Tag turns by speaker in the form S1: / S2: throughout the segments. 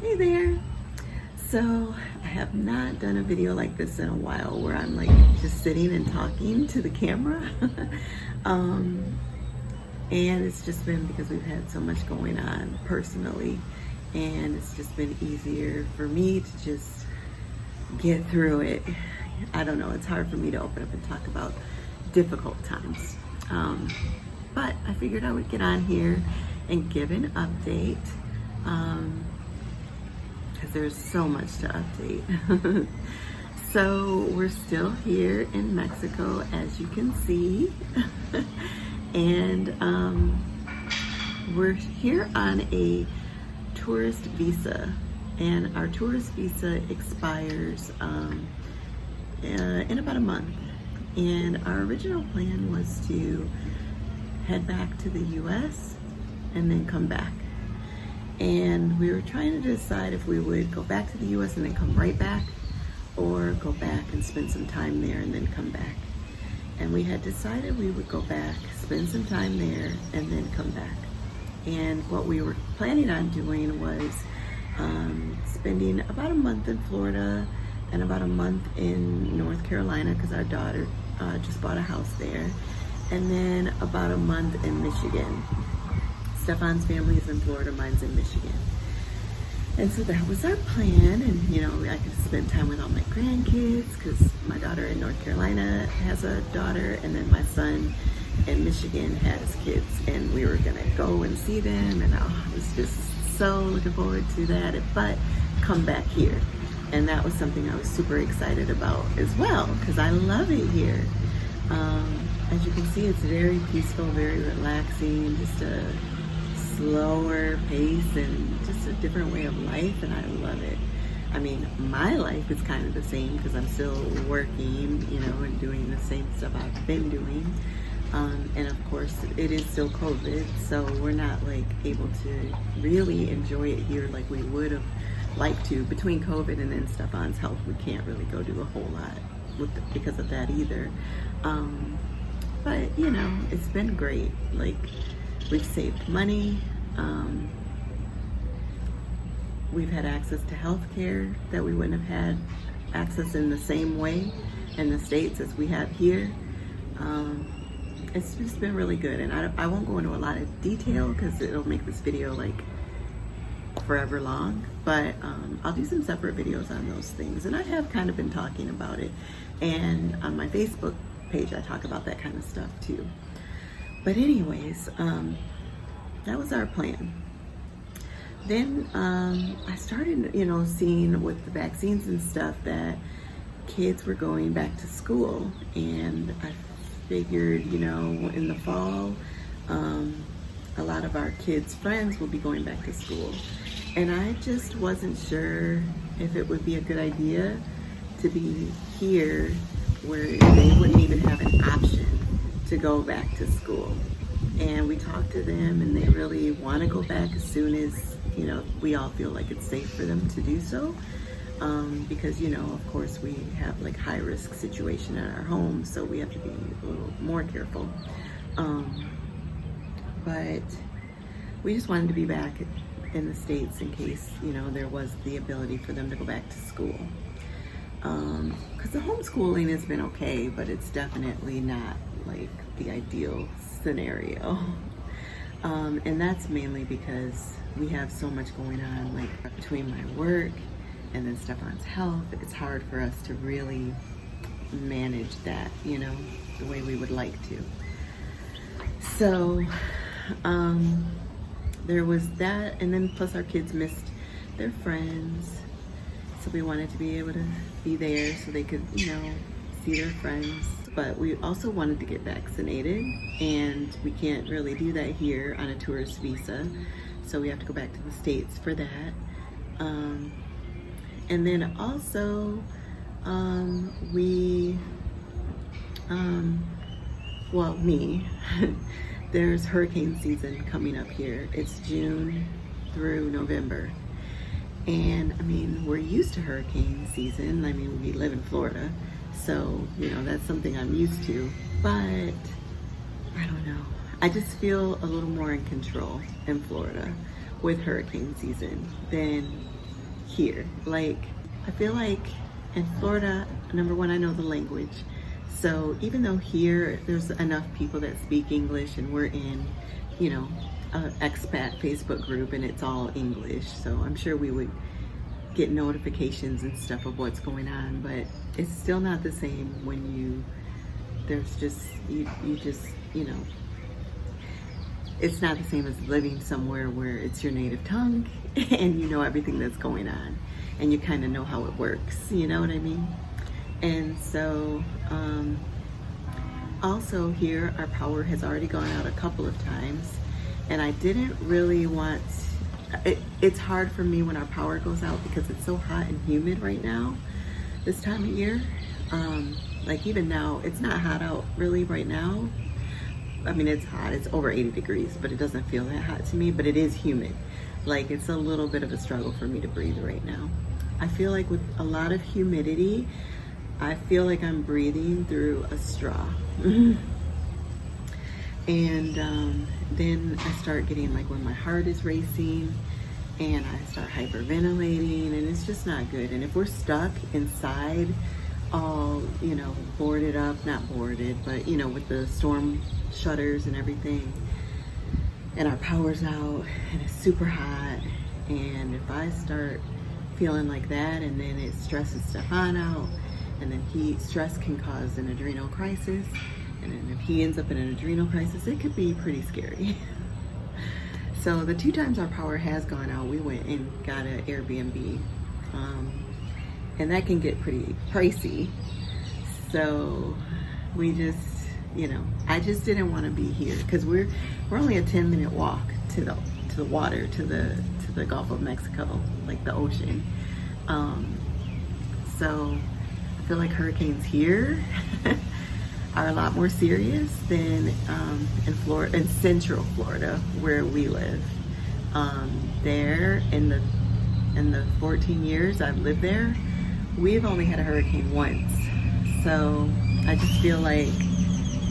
S1: Hey there. So I have not done a video like this in a while where I'm like just sitting and talking to the camera. um, and it's just been because we've had so much going on personally, and it's just been easier for me to just get through it. I don't know, it's hard for me to open up and talk about difficult times. But I figured I would get on here and give an update. Because there's so much to update. So we're still here in Mexico, as you can see. And we're here on a tourist visa, and our tourist visa expires in about a month. And our original plan was to head back to the US and then come back. And we were trying to decide if we would go back to the US and then come right back, or go back and spend some time there and then come back. And we had decided we would go back, spend some time there, and then come back. And what we were planning on doing was spending about a month in Florida and about a month in North Carolina, because our daughter just bought a house there, and then about a month in Michigan. Steffon's family is in Florida, mine's in Michigan. And so that was our plan. And you know, I could spend time with all my grandkids, because my daughter in North Carolina has a daughter, and then my son in Michigan has kids, and we were gonna go and see them, and I was just so looking forward to that, but come back here. And that was something I was super excited about as well, because I love it here. As you can see, it's very peaceful, very relaxing, just a slower pace and just a different way of life, and I love it. I mean, my life is kind of the same because I'm still working, you know, and doing the same stuff I've been doing. And of course, it is still COVID, so we're not like able to really enjoy it here like we would have liked to. Between COVID and then Steffon's health, we can't really go do a whole lot because of that either. But you know, it's been great. Like, we've saved money. We've had access to health care that we wouldn't have had access in the same way in the States as we have here. It's just been really good, and I won't go into a lot of detail because it'll make this video like forever long, but I'll do some separate videos on those things, and I have kind of been talking about it, and on my Facebook page I talk about that kind of stuff too. But anyways, that was our plan. Then I started, you know, seeing with the vaccines and stuff that kids were going back to school, and I figured, you know, in the fall, a lot of our kids' friends will be going back to school. And I just wasn't sure if it would be a good idea to be here where they wouldn't even have an option to go back to school. And we talked to them, and they really want to go back as soon as, you know, we all feel like it's safe for them to do so. Because, you know, of course we have like high risk situation at our home, so we have to be a little more careful. But we just wanted to be back in the States in case, you know, there was the ability for them to go back to school. Because the homeschooling has been okay, but it's definitely not like the ideal scenario. And that's mainly because we have so much going on, like between my work and then Steffon's health. It's hard for us to really manage that, you know, the way we would like to. So there was that, and then plus our kids missed their friends, so we wanted to be able to be there so they could, you know, see their friends. But we also wanted to get vaccinated, and we can't really do that here on a tourist visa, so we have to go back to the States for that. And then also well, me, there's hurricane season coming up here. It's June through November. And I mean, we're used to hurricane season. I mean, we live in Florida, so, you know, that's something I'm used to. But I don't know. I just feel a little more in control in Florida with hurricane season than here. Like, I feel like in Florida, number one, I know the language. So even though here there's enough people that speak English and we're in, you know, an expat Facebook group and it's all English. So I'm sure we would get notifications and stuff of what's going on, but it's still not the same when there's just, you just, you know, it's not the same as living somewhere where it's your native tongue and you know everything that's going on and you kind of know how it works, you know what I mean? And so also here our power has already gone out a couple of times, and I didn't really want it's hard for me when our power goes out because it's so hot and humid right now this time of year. Like even now, it's not hot out really right now. I mean, it's hot, it's over 80 degrees, but it doesn't feel that hot to me, but it is humid. Like it's a little bit of a struggle for me to breathe right now. I feel like with a lot of humidity, I feel like I'm breathing through a straw. And then I start getting like when my heart is racing and I start hyperventilating, and it's just not good. And if we're stuck inside all, you know, boarded up, not boarded, but you know, with the storm shutters and everything, and our power's out and it's super hot, and if I start feeling like that and then it stresses Steffon out, and then stress can cause an adrenal crisis, and then if he ends up in an adrenal crisis, it could be pretty scary. So the 2 times our power has gone out, we went and got an Airbnb, and that can get pretty pricey. So we just, you know, I just didn't want to be here because we're only a 10-minute walk to the water, to the Gulf of Mexico, like the ocean. So I feel like hurricanes here are a lot more serious than in Florida, in Central Florida, where we live. There in the 14 years I've lived there, we've only had a hurricane once. So I just feel like,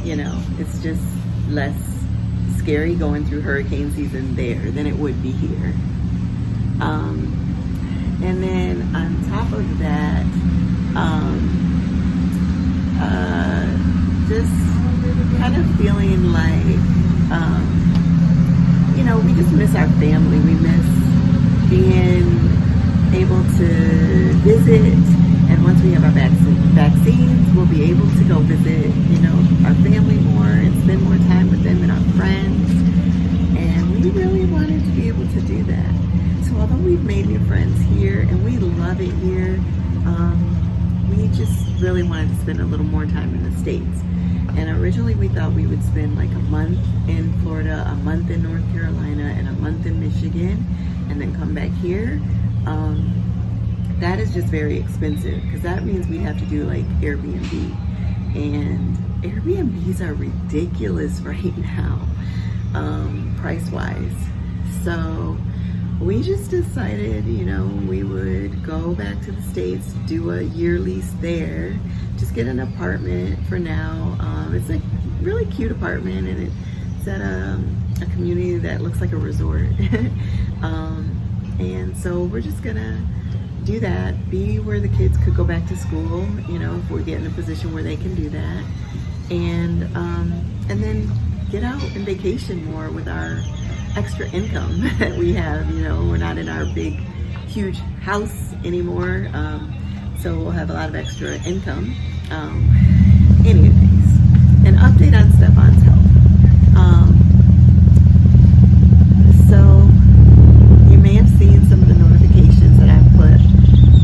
S1: you know, it's just less scary going through hurricane season there than it would be here. And then on top of that, just kind of feeling like, you know, we just miss our family. We miss being able to visit, and once we have our vaccines, we'll be able to go visit, you know, our family more and spend more time with them and our friends. And we really wanted to be able to do that. So although we've made new friends here and we love it here, we just really wanted to spend a little more time in the States. And originally we thought we would spend like a month in Florida, a month in North Carolina, and a month in Michigan, and then come back here. That is just very expensive because that means we'd have to do like Airbnb, and Airbnbs are ridiculous right now, price-wise. So we just decided, you know, we would go back to the States, do a year lease there, just get an apartment for now. It's a really cute apartment, and it's at a community that looks like a resort. And so we're just gonna do that, be where the kids could go back to school, you know, if we get in a position where they can do that, and then get out and vacation more with our extra income that we have. You know, we're not in our big, huge house anymore, so we'll have a lot of extra income. Anyways, an update on Steffon's health. So you may have seen some of the notifications that I've put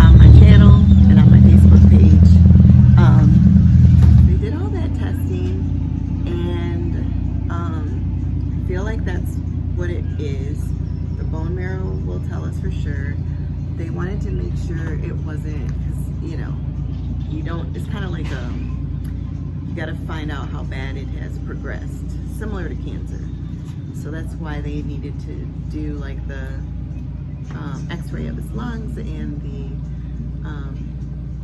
S1: on my channel and on my Facebook page. They did all that testing, and I feel like that's what it is. The bone marrow will tell us for sure. They wanted to make sure it wasn't, because, you know, it's kind of like you got to find out how bad it has progressed, similar to cancer. So that's why they needed to do like the x-ray of his lungs and the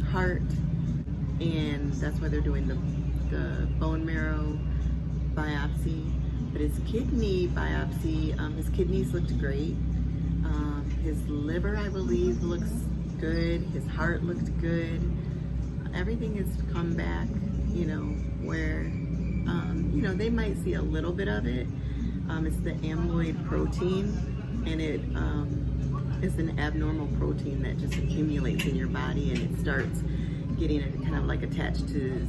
S1: heart, and that's why they're doing the bone marrow biopsy. But his kidney biopsy, his kidneys looked great. His liver, I believe, looks good. His heart looked good. Everything has come back, you know, where, you know, they might see a little bit of it. It's the amyloid protein, and it is an abnormal protein that just accumulates in your body, and it starts getting kind of like attached to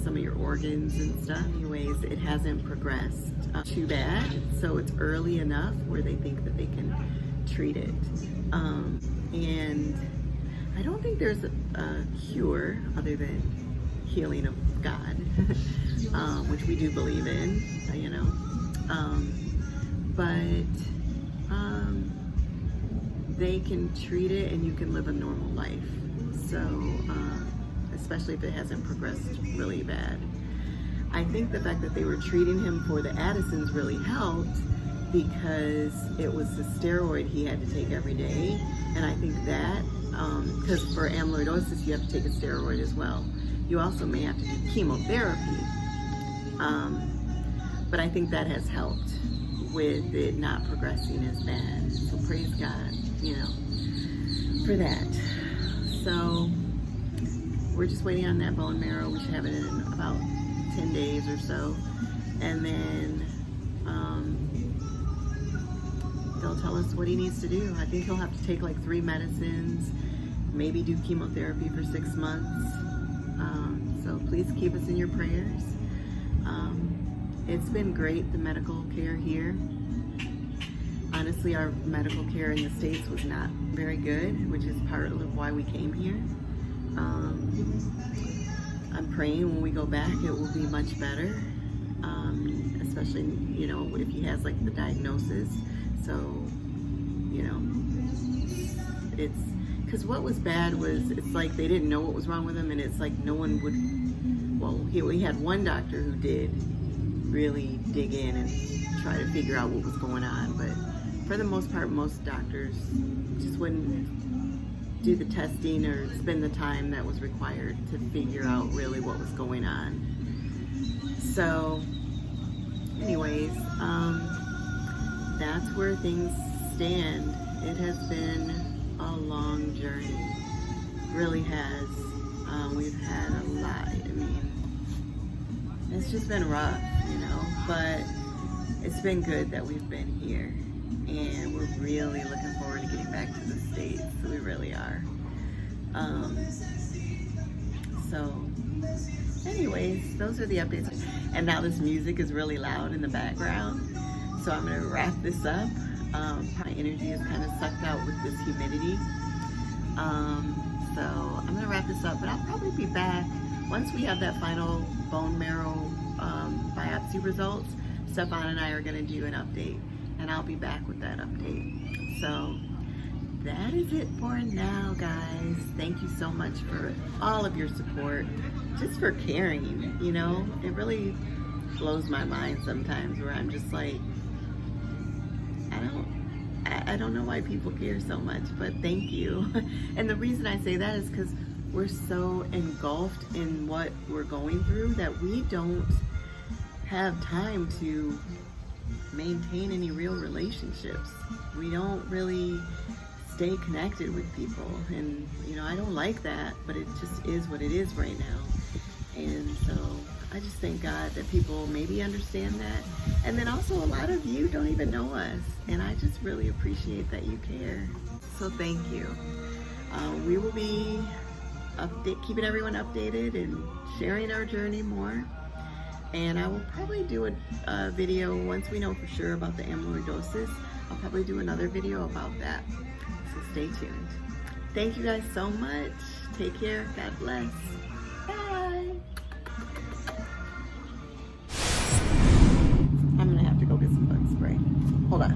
S1: some of your organs and stuff. Anyways, it hasn't progressed too bad, so it's early enough where they think that they can treat it. And I don't think there's a cure other than healing of God, which we do believe in, you know. But they can treat it and you can live a normal life. So, especially if it hasn't progressed really bad. I think the fact that they were treating him for the Addisons really helped, because it was the steroid he had to take every day. And I think that, because for amyloidosis, you have to take a steroid as well. You also may have to do chemotherapy. But I think that has helped with it not progressing as bad. So praise God, you know, for that. So we're just waiting on that bone marrow. We should have it in about 10 days or so. And then they'll tell us what he needs to do. I think he'll have to take like 3 medicines, maybe do chemotherapy for 6 months. So please keep us in your prayers. It's been great, the medical care here. Honestly, our medical care in the States was not very good, which is part of why we came here. I'm praying when we go back it will be much better, especially, you know, if he has like the diagnosis. So, you know, it's because what was bad was, it's like they didn't know what was wrong with him, and it's like no one would, well, we had one doctor who did really dig in and try to figure out what was going on, but for the most part, most doctors just wouldn't do the testing or spend the time that was required to figure out really what was going on. So anyways, that's where things stand. It has been a long journey, really has. We've had a lot. I mean, it's just been rough, you know, but it's been good that we've been here, and we're really looking forward to getting back to the States. We really are. So anyways, those are the updates. And now this music is really loud in the background, so I'm gonna wrap this up. My energy is kind of sucked out with this humidity. So I'm gonna wrap this up, but I'll probably be back once we have that final bone marrow biopsy results. Steffon and I are gonna do an update, and I'll be back with that update. So that is it for now, guys. Thank you so much for all of your support, just for caring, you know. It really blows my mind sometimes, where I'm just like, I don't know why people care so much, but thank you. And the reason I say that is because we're so engulfed in what we're going through that we don't have time to maintain any real relationships. We don't really stay connected with people, and you know, I don't like that, but it just is what it is right now. And so I just thank God that people maybe understand that. And then also, a lot of you don't even know us, and I just really appreciate that you care. So thank you. We will be keeping everyone updated and sharing our journey more. And I will probably do a video once we know for sure about the amyloidosis. I'll probably do another video about that. So stay tuned. Thank you guys so much. Take care. God bless. Bye. I'm gonna have to go get some bug spray. Hold on.